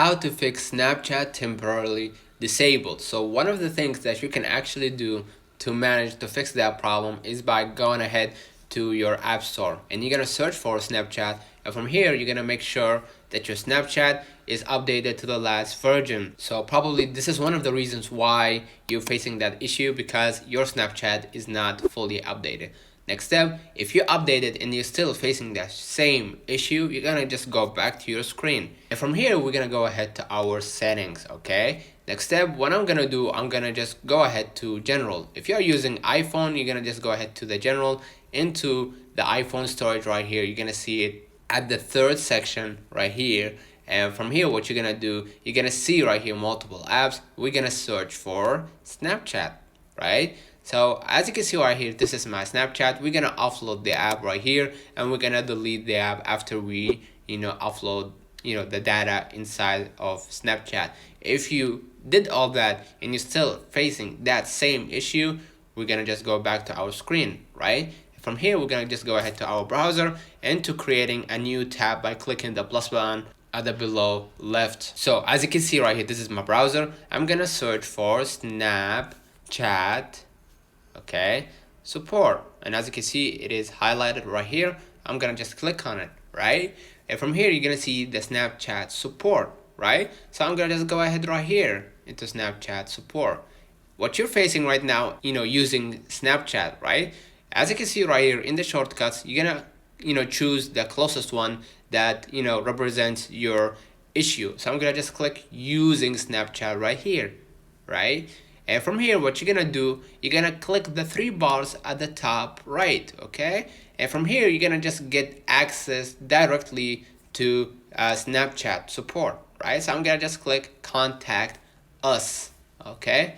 how to fix Snapchat temporarily disabled. So one of the things that you can actually do to manage to fix that problem is by going ahead to your app store and you're gonna search for Snapchat, and from here you're gonna make sure that your Snapchat is updated to the last version. So probably this is one of the reasons why you're facing that issue, because your Snapchat is not fully updated. Next step, if you update it and you're still facing that same issue, you're gonna just go back to your screen. And from here, we're gonna go ahead to our settings, okay? Next step, what I'm gonna do, I'm gonna just go ahead to general. If you're using iPhone, you're gonna just go ahead to the general, into the iPhone storage right here. You're gonna see it at the third section right here. And from here, what you're gonna do, you're gonna see right here multiple apps. We're gonna search for Snapchat, right? So as you can see right here, this is my Snapchat. We're gonna offload the app right here, and we're gonna delete the app after we offload the data inside of Snapchat. If you did all that and you're still facing that same issue, we're gonna just go back to our screen, right? From here, we're gonna just go ahead to our browser and to creating a new tab by clicking the plus button at the below left. So as you can see right here, this is my browser. I'm gonna search for Snapchat, okay, support, and as you can see, it is highlighted right here. I'm gonna just click on it, right? And from here, you're gonna see the Snapchat support, right? So I'm gonna just go ahead right here into Snapchat support. What you're facing right now, using Snapchat, right? As you can see right here in the shortcuts, you're gonna choose the closest one that represents your issue. So I'm gonna just click using Snapchat right here, right? And from here, what you're gonna do, you're gonna click the three bars at the top right, okay? And from here, you're gonna just get access directly to Snapchat support, right? So I'm gonna just click contact us, okay?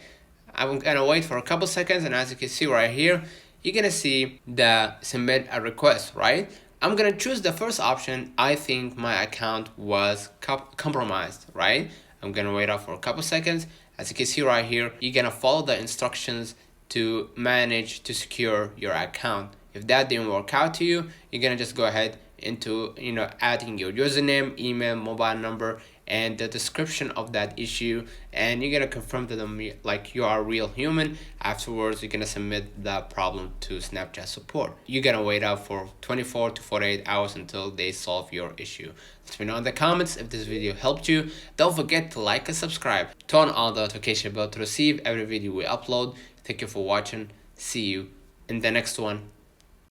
I'm gonna wait for a couple seconds, and as you can see right here, you're gonna see the submit a request, right? I'm gonna choose the first option. I think my account was compromised, right? I'm gonna wait out for a couple seconds. As you can see right here, you're gonna follow the instructions to manage to secure your account. If that didn't work out to you, you're gonna just go ahead into adding your username, email, mobile number, and the description of that issue, and you're gonna confirm to them like you are a real human. Afterwards, you're gonna submit the problem to Snapchat support. You're gonna wait out for 24 to 48 hours until they solve your issue. Let me know in the comments if this video helped you. Don't forget to like and subscribe. Turn on the notification bell to receive every video we upload. Thank you for watching. See you in the next one.